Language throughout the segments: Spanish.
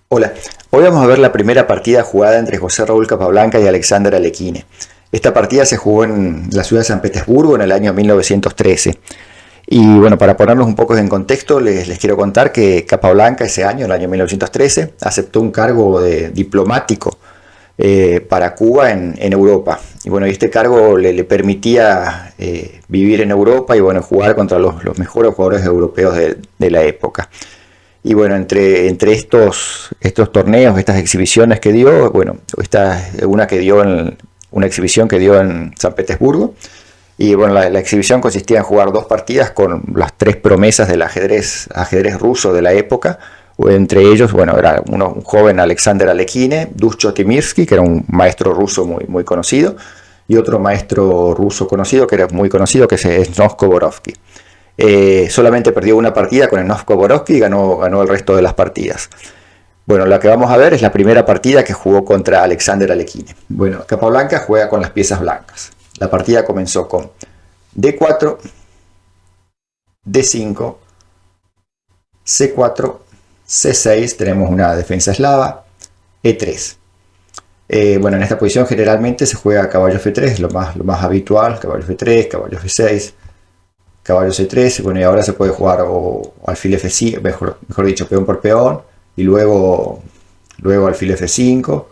Hola, hoy vamos a ver la primera partida jugada entre José Raúl Capablanca y Alexander Alekhine. Esta partida se jugó en la ciudad de San Petersburgo en el año 1913. Y bueno, para ponernos un poco en contexto, les quiero contar que Capablanca ese año, en el año 1913, aceptó un cargo de diplomático para Cuba en Europa. Y bueno, este cargo le permitía vivir en Europa y bueno, jugar contra los mejores jugadores europeos de la época. Y bueno, entre estos torneos, estas exhibiciones que dio, bueno, una exhibición que dio en San Petersburgo. Y bueno, la exhibición consistía en jugar dos partidas con las tres promesas del ajedrez ruso de la época. Entre ellos, bueno, era un joven Alexander Alekhine, Dushko Timirsky, que era un maestro ruso muy conocido, y otro maestro ruso conocido, que era muy conocido, que es Noskoborovsky. Solamente perdió una partida con el Noskoborovsky y ganó el resto de las partidas. Bueno, la que vamos a ver es la primera partida que jugó contra Alexander Alekhine. Bueno, Capablanca juega con las piezas blancas. La partida comenzó con D4, D5, C4, C6, tenemos una defensa eslava, E3. Bueno, en esta posición generalmente se juega caballo F3, lo más habitual, caballo F3, caballo F6, caballo C3, bueno, y ahora se puede jugar o alfil F5, mejor dicho, peón por peón, y luego alfil F5,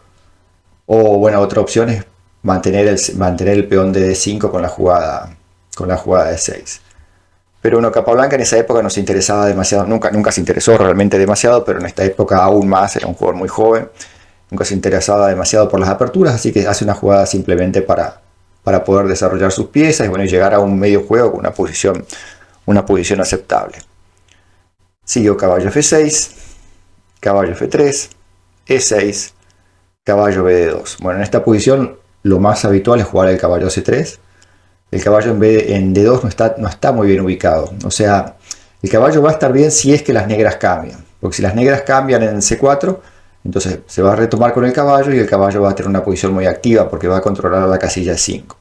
o bueno, otra opción es mantener el peón de D5 con la jugada de 6. Pero bueno, Capablanca en esa época no se interesaba demasiado, nunca se interesó realmente demasiado, pero en esta época aún más, era un jugador muy joven, nunca se interesaba demasiado por las aperturas, así que hace una jugada simplemente para poder desarrollar sus piezas y bueno, llegar a un medio juego con una posición aceptable. Siguió caballo F6, caballo F3, E6, caballo BD2. Bueno, en esta posición lo más habitual es jugar el caballo C3. El caballo en D2 no está muy bien ubicado. O sea, el caballo va a estar bien si es que las negras cambian. Porque si las negras cambian en C4, entonces se va a retomar con el caballo y el caballo va a tener una posición muy activa porque va a controlar la casilla 5.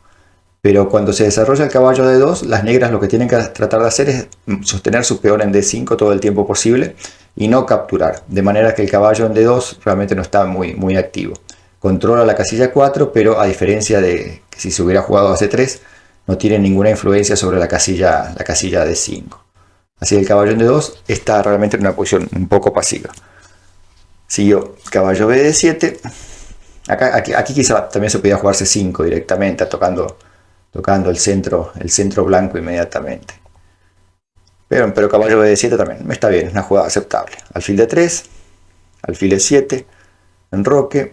Pero cuando se desarrolla el caballo de D2, las negras lo que tienen que tratar de hacer es sostener su peón en D5 todo el tiempo posible y no capturar. De manera que el caballo en D2 realmente no está muy activo. Controla la casilla 4, pero a diferencia de que si se hubiera jugado a C3, no tiene ninguna influencia sobre la casilla D5. Así que el caballo en D2 está realmente en una posición un poco pasiva. Siguió caballo BD7. Aquí quizá también se podía jugar C5 directamente, tocando el centro blanco inmediatamente. Pero caballo BD7 también está bien, es una jugada aceptable. Alfil D3, alfil E7, enroque,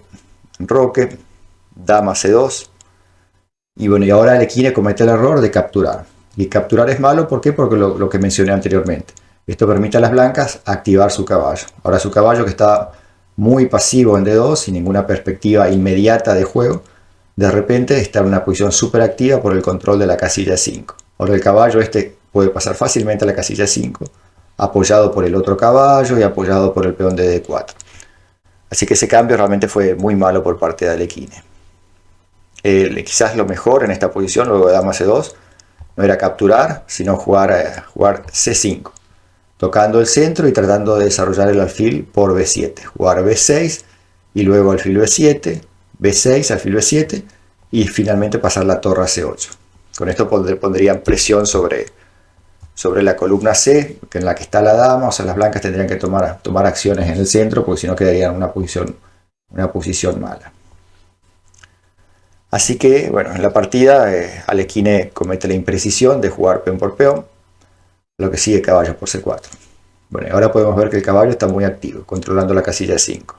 dama C2. Y bueno, y ahora Alekhine comete el error de capturar. Y capturar es malo, ¿por qué? Porque lo que mencioné anteriormente. Esto permite a las blancas activar su caballo. Ahora su caballo, que está muy pasivo en D2, sin ninguna perspectiva inmediata de juego, de repente está en una posición súper activa por el control de la casilla 5. Ahora el caballo puede pasar fácilmente a la casilla 5, apoyado por el otro caballo y apoyado por el peón de D4. Así que ese cambio realmente fue muy malo por parte de Alekhine. Quizás lo mejor en esta posición, luego de dama C2, no era capturar, sino jugar C5, tocando el centro y tratando de desarrollar el alfil por B7. Jugar B6 y luego alfil B7, B6, alfil B7 y finalmente pasar la torre a C8. Con esto pondrían presión sobre la columna C, en la que está la dama, o sea, las blancas tendrían que tomar acciones en el centro, porque si no quedarían en una posición mala. Así que, bueno, en la partida Alekhine comete la imprecisión de jugar peón por peón, lo que sigue caballo por C4. Bueno, y ahora podemos ver que el caballo está muy activo, controlando la casilla 5.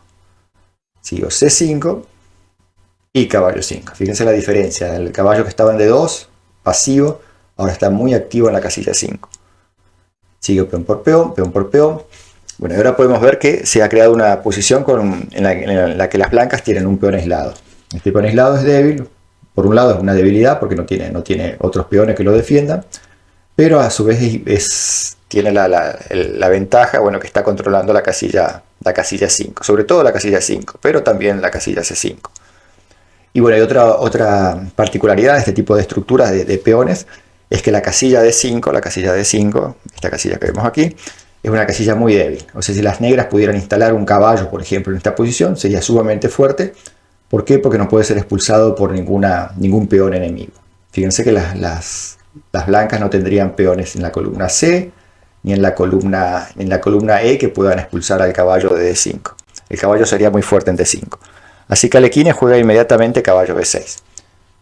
Sigo C5 y caballo 5. Fíjense la diferencia, el caballo que estaba en D2, pasivo, ahora está muy activo en la casilla 5. Sigo peón por peón, peón por peón. Bueno, y ahora podemos ver que se ha creado una posición en la que las blancas tienen un peón aislado. Este peón aislado es débil, por un lado es una debilidad porque no tiene otros peones que lo defiendan, pero a su vez tiene la ventaja, bueno, que está controlando la casilla 5, sobre todo la casilla 5, pero también la casilla C5. Y bueno, hay otra particularidad de este tipo de estructuras de peones, es que la casilla D5, esta casilla que vemos aquí, es una casilla muy débil. O sea, si las negras pudieran instalar un caballo, por ejemplo, en esta posición, sería sumamente fuerte. ¿Por qué? Porque no puede ser expulsado por ningún peón enemigo. Fíjense que las blancas no tendrían peones en la columna C, ni en la columna E que puedan expulsar al caballo de D5. El caballo sería muy fuerte en D5. Así que Alekhine juega inmediatamente caballo B6.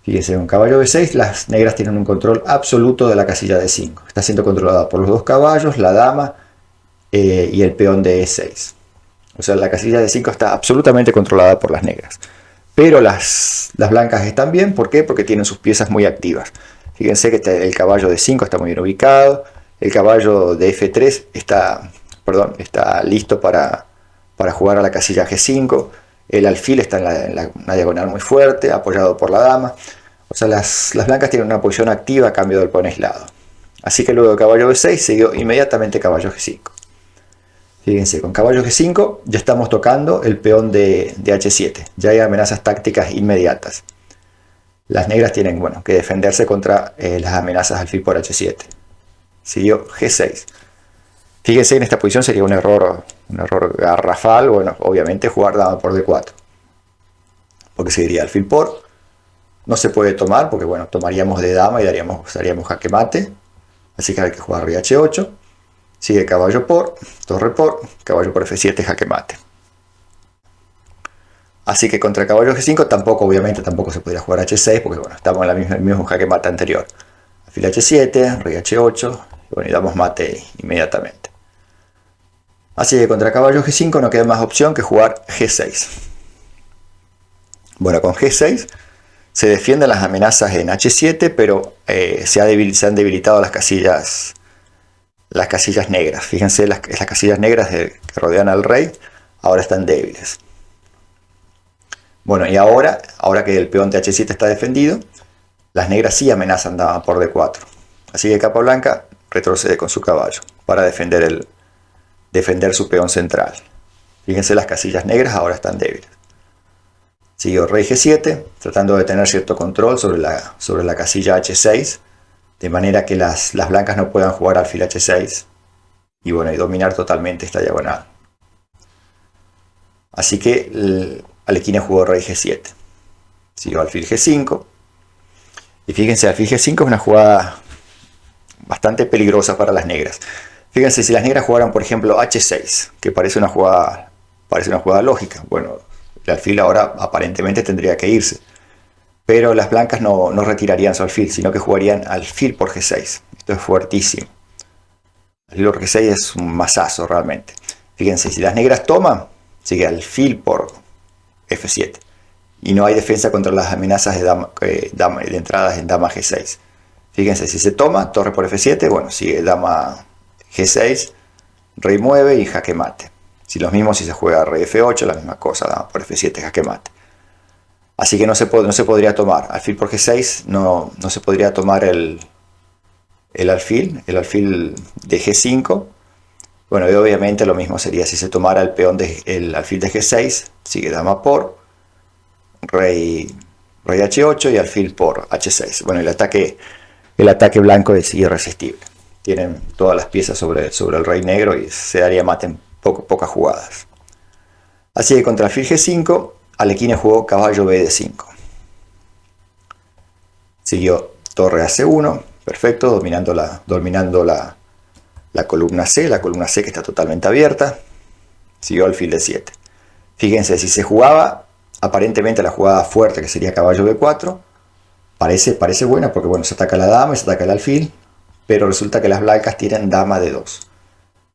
Fíjense, con caballo B6 las negras tienen un control absoluto de la casilla D5. Está siendo controlada por los dos caballos, la dama y el peón de E6. O sea, la casilla D5 está absolutamente controlada por las negras. Pero las blancas están bien, ¿por qué? Porque tienen sus piezas muy activas. Fíjense que el caballo de 5 está muy bien ubicado, el caballo de F3 está listo para jugar a la casilla G5, el alfil está en una diagonal muy fuerte, apoyado por la dama. O sea, las blancas tienen una posición activa a cambio del peón aislado. Así que luego de caballo B6 siguió inmediatamente caballo G5. Fíjense, con caballo G5 ya estamos tocando el peón de H7. Ya hay amenazas tácticas inmediatas. Las negras tienen que defenderse contra las amenazas alfil por H7. Siguió G6. Fíjense, en esta posición sería un error garrafal. Bueno, obviamente jugar dama por D4. Porque seguiría alfil por. No se puede tomar porque, tomaríamos de dama y daríamos jaque mate. Así que hay que jugar rey H8. Sigue caballo por, torre por, caballo por F7, jaque mate. Así que contra caballo G5 obviamente tampoco se podría jugar H6 porque estamos en el mismo jaque mate anterior. Alfil H7, rey H8, y damos mate inmediatamente. Así que contra caballo G5 no queda más opción que jugar G6. Bueno, con G6 se defienden las amenazas en H7, pero se han debilitado las casillas negras. Fíjense, las casillas negras que rodean al rey ahora están débiles. Bueno, y ahora que el peón de H7 está defendido, las negras sí amenazan dama por D4. Así que capa blanca retrocede con su caballo para defender su peón central. Fíjense, las casillas negras ahora están débiles. Siguió rey G7, tratando de tener cierto control sobre la casilla H6, de manera que las blancas no puedan jugar alfil H6 y dominar totalmente esta diagonal. Así que Alekhine jugó rey G7. Siguió alfil G5. Y fíjense, alfil G5 es una jugada bastante peligrosa para las negras. Fíjense, si las negras jugaran, por ejemplo, H6, que parece una jugada lógica. Bueno, el alfil ahora aparentemente tendría que irse. Pero las blancas no retirarían su alfil, sino que jugarían alfil por G6. Esto es fuertísimo. Alfil por G6 es un mazazo realmente. Fíjense, si las negras toman, sigue alfil por F7. Y no hay defensa contra las amenazas de entradas en dama G6. Fíjense, si se toma, torre por F7, sigue dama G6, rey mueve y jaque mate. Si se juega rey F8, la misma cosa, dama por F7, jaque mate. Así que no se podría tomar alfil por G6, no se podría tomar el alfil de G5. Y obviamente lo mismo sería si se tomara el alfil de G6, sigue dama por, rey H8 y alfil por H6. El ataque blanco es irresistible. Tienen todas las piezas sobre el rey negro y se daría mate en pocas jugadas. Así que contra alfil G5, Alekhine jugó caballo B de 5. Siguió torre a C1, perfecto, dominando la columna C, que está totalmente abierta. Siguió alfil de 7. Fíjense, si se jugaba aparentemente la jugada fuerte, que sería caballo B4, parece buena porque se ataca la dama y se ataca el alfil, pero resulta que las blancas tienen dama D2.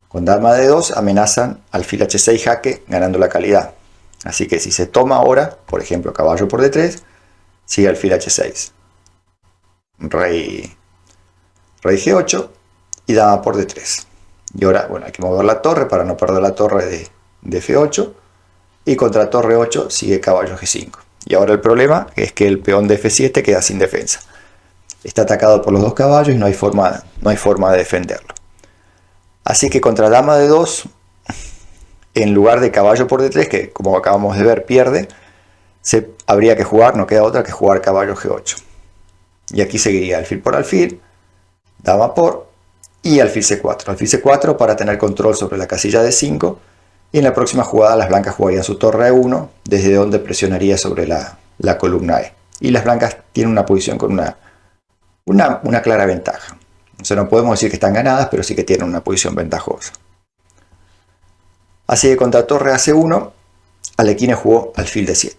Con dama D2 amenazan alfil H6 jaque, ganando la calidad. Así que si se toma ahora, por ejemplo, caballo por D3, sigue alfil H6. Rey G8 y dama por D3. Y ahora, hay que mover la torre para no perder la torre de F8. Y contra torre 8 sigue caballo G5. Y ahora el problema es que el peón de F7 queda sin defensa. Está atacado por los dos caballos y no hay forma de defenderlo. Así que contra dama de 2, en lugar de caballo por D3, que como acabamos de ver pierde, habría que jugar, no queda otra que jugar caballo G8. Y aquí seguiría alfil por alfil, dama por, y alfil C4. Alfil C4 para tener control sobre la casilla D5, y en la próxima jugada las blancas jugarían su torre E1, desde donde presionaría sobre la columna E. Y las blancas tienen una posición con una clara ventaja. O sea, no podemos decir que están ganadas, pero sí que tienen una posición ventajosa. Así que contra torre AC1, Alekhine jugó alfil D7.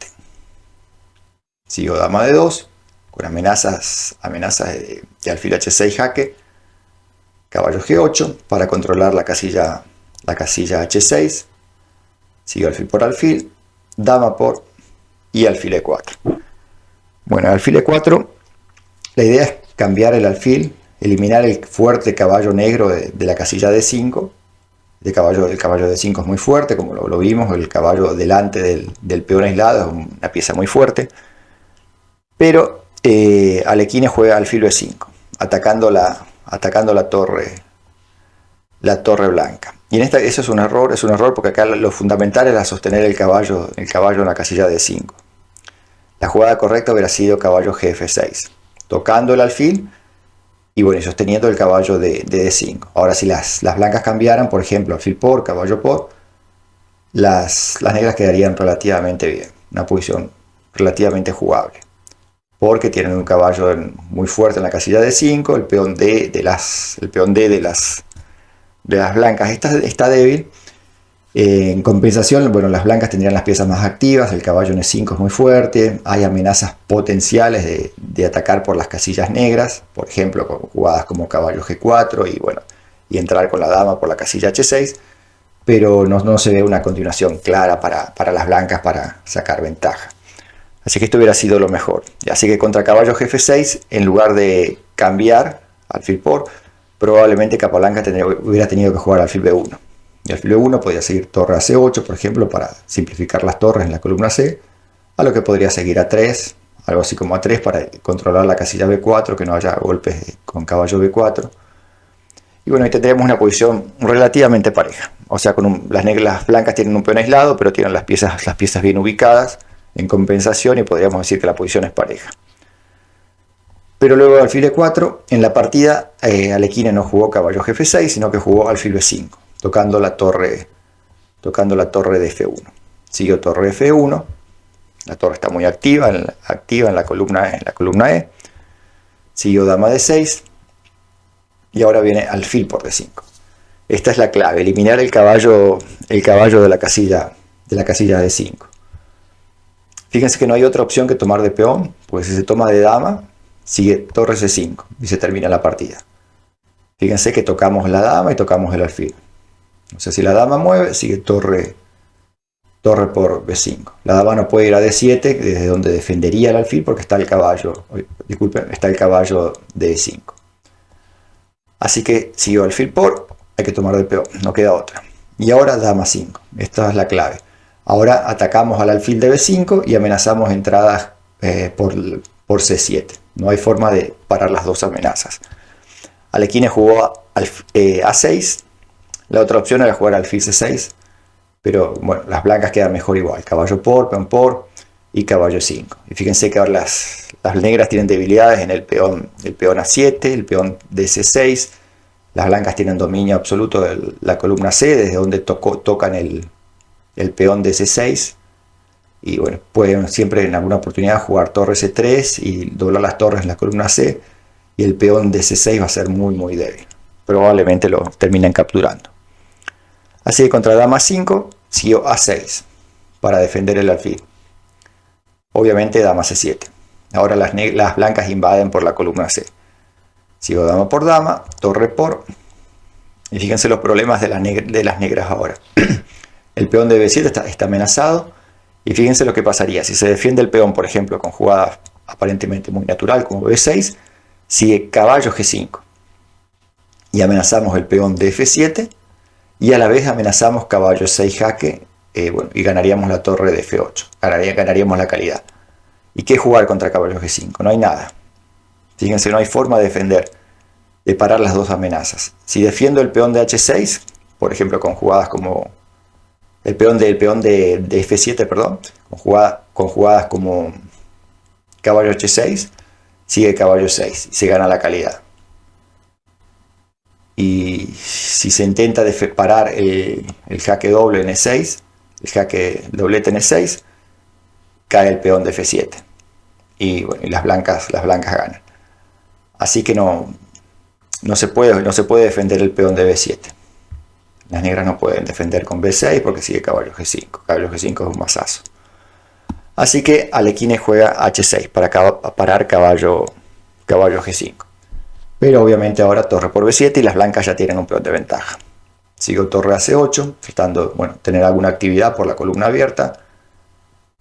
Siguió dama D2, con amenazas de alfil H6 jaque, caballo G8 para controlar la casilla H6. Siguió alfil por alfil, dama por y alfil E4. Bueno, alfil E4, la idea es cambiar el alfil, eliminar el fuerte caballo negro de la casilla D5. El caballo D5 es muy fuerte, como lo vimos, el caballo delante del peón aislado es una pieza muy fuerte. Pero Alekhine juega alfil E5, atacando la torre blanca. Y eso es un error porque acá lo fundamental era sostener el caballo en la casilla D5. La jugada correcta hubiera sido caballo GF6, tocando el alfil y bueno, sosteniendo el caballo de D5. Ahora, si las blancas cambiaran, por ejemplo, alfil por, caballo por, las negras quedarían relativamente bien, una posición relativamente jugable, porque tienen un caballo muy fuerte en la casilla D5, el peón D de las blancas está débil. En compensación, bueno, las blancas tendrían las piezas más activas, el caballo en E5 es muy fuerte, hay amenazas potenciales de atacar por las casillas negras, por ejemplo, con jugadas como caballo G4 y entrar con la dama por la casilla H6, pero no se ve una continuación clara para las blancas para sacar ventaja. Así que esto hubiera sido lo mejor. Así que contra caballo F6, en lugar de cambiar alfil por, probablemente Capablanca hubiera tenido que jugar alfil B1. Y alfil B1 podría seguir torre a C8, por ejemplo, para simplificar las torres en la columna C, a lo que podría seguir A3, algo así como A3 para controlar la casilla B4, que no haya golpes con caballo B4. Y bueno, ahí tendremos una posición relativamente pareja. O sea, las blancas tienen un peón aislado, pero tienen las piezas bien ubicadas en compensación, y podríamos decir que la posición es pareja. Pero luego alfil E4, en la partida Alekhine no jugó caballo F6, sino que jugó alfil B5, tocando la torre de F1. Siguió torre F1, la torre está muy activa en la columna E. Siguió dama D6 y ahora viene alfil por D5. Esta es la clave, eliminar el caballo de la casilla D5. Fíjense que no hay otra opción que tomar de peón, pues si se toma de dama, sigue torre C5 y se termina la partida. Fíjense que tocamos la dama y tocamos el alfil. O sea, si la dama mueve, sigue torre por B5. La dama no puede ir a D7, desde donde defendería el alfil, porque está el caballo de E5. Así que siguió alfil por, hay que tomar de peón, no queda otra. Y ahora dama 5, esta es la clave. Ahora atacamos al alfil de B5 y amenazamos entradas por C7. No hay forma de parar las dos amenazas. Alekhine jugó A6. La otra opción era jugar alfil C6. Pero bueno, las blancas quedan mejor igual. Caballo por, peón por y caballo 5. Y fíjense que ahora las negras tienen debilidades en el peón A7, el peón de C6. Las blancas tienen dominio absoluto de la columna C, desde donde tocan el peón de C6, y bueno, pueden siempre en alguna oportunidad jugar torre C3 y doblar las torres en la columna C, y el peón de C6 va a ser muy débil, probablemente lo terminen capturando. Así que contra dama 5 siguió A6 para defender el alfil, obviamente dama C7. Ahora las blancas invaden por la columna C, siguió dama por dama, torre por, y fíjense los problemas de las negras ahora. El peón de B7 está amenazado, y fíjense lo que pasaría si se defiende el peón, por ejemplo, con jugada aparentemente muy natural como B6, sigue caballo G5 y amenazamos el peón de F7, y a la vez amenazamos caballo 6 jaque, y ganaríamos la torre de F8, ganaríamos la calidad. ¿Y qué jugar contra caballo G5? No hay nada. Fíjense, no hay forma de defender, de parar las dos amenazas. Si defiendo el peón de H6, por ejemplo, con jugadas como el peón de F7, perdón, con jugadas como caballo H6, sigue caballo 6 y se gana la calidad. y si se intenta parar el jaque doble en E6, el jaque doblete en E6, cae el peón de F7 y, bueno, y las blancas ganan. Así que no se puede defender el peón de B7. Las negras no pueden defender con B6 porque sigue caballo G5. Caballo G5 es un mazazo. Así que Alekhine juega H6 para parar caballo G5. Pero obviamente ahora torre por B7 y las blancas ya tienen un peón de ventaja. Siguió torre a C8, tratando de tener alguna actividad por la columna abierta.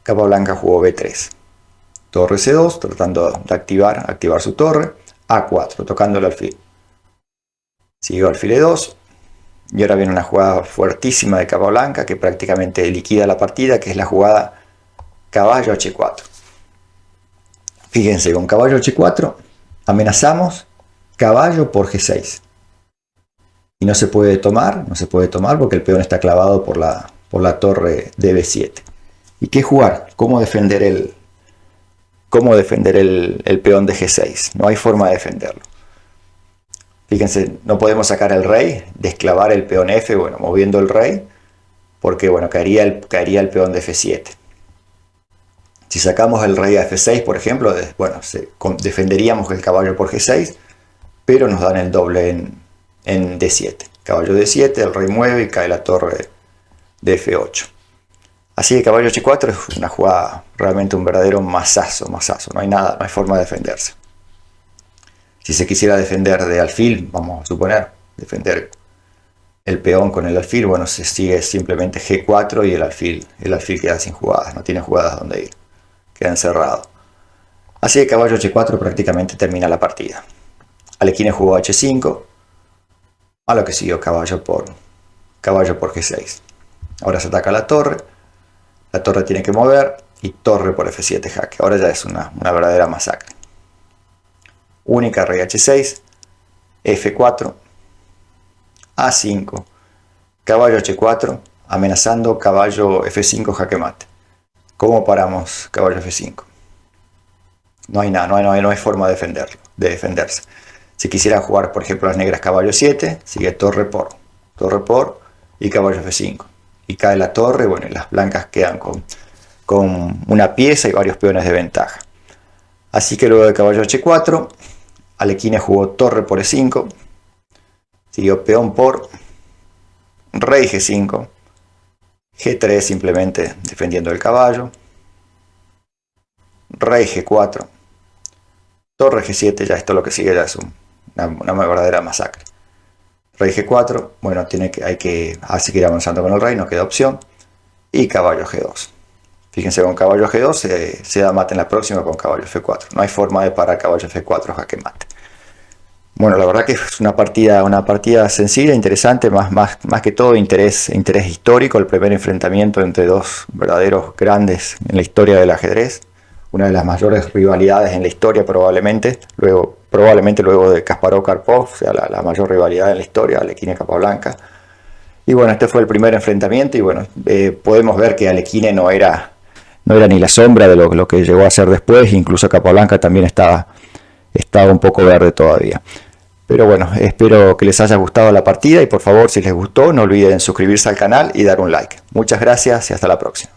Capa blanca jugó B3. Torre C2, tratando de activar su torre. A4, tocando el alfil. Siguió alfil E2. Y ahora viene una jugada fuertísima de capa blanca que prácticamente liquida la partida, que es la jugada caballo H4. Fíjense, con caballo H4 amenazamos caballo por G6. Y no se puede tomar porque el peón está clavado por la torre de B7. ¿Y qué jugar? ¿Cómo defender el peón de G6? No hay forma de defenderlo. Fíjense, no podemos sacar el rey, desclavar el peón F, moviendo el rey, porque caería el peón de F7. Si sacamos el rey a F6, por ejemplo, defenderíamos el caballo por G6, pero nos dan el doble en D7. Caballo D7, el rey mueve y cae la torre de F8. Así que caballo H4 es una jugada, realmente un verdadero mazazo. No hay forma de defenderse. Si se quisiera defender de alfil, vamos a suponer, defender el peón con el alfil, se sigue simplemente G4 y el alfil queda sin jugadas, no tiene jugadas donde ir, queda encerrado. Así que caballo H4 prácticamente termina la partida. Alekhine jugó H5, a lo que siguió caballo por G6. Ahora se ataca la torre tiene que mover y torre por F7 jaque. Ahora ya es una verdadera masacre. Única rey H6, F4, A5, caballo H4, amenazando caballo F5 jaque mate. ¿Cómo paramos caballo F5? No hay forma de defenderse. Si quisiera jugar, por ejemplo, las negras caballo 7, sigue torre por y caballo F5. Y cae la torre, y las blancas quedan con una pieza y varios peones de ventaja. Así que luego de caballo H4, Alekhine jugó torre por E5, siguió peón por rey G5, G3 simplemente defendiendo el caballo, rey G4, torre G7, ya esto lo que sigue ya es una verdadera masacre. Rey G4, hay que seguir avanzando con el rey, no queda opción, y caballo G2. Fíjense, con caballo G2 se da mate en la próxima con caballo F4. No hay forma de parar caballo F4 jaque mate. La verdad que es una partida sencilla, interesante, más que todo interés histórico, el primer enfrentamiento entre dos verdaderos grandes en la historia del ajedrez, una de las mayores rivalidades en la historia probablemente luego de Kasparov-Karpov, o sea, la mayor rivalidad en la historia, Alekhine Capablanca. Y este fue el primer enfrentamiento y podemos ver que Alekhine no era ni la sombra de lo que llegó a ser después, incluso Capablanca también estaba un poco verde todavía. Pero espero que les haya gustado la partida y por favor, si les gustó, no olviden suscribirse al canal y dar un like. Muchas gracias y hasta la próxima.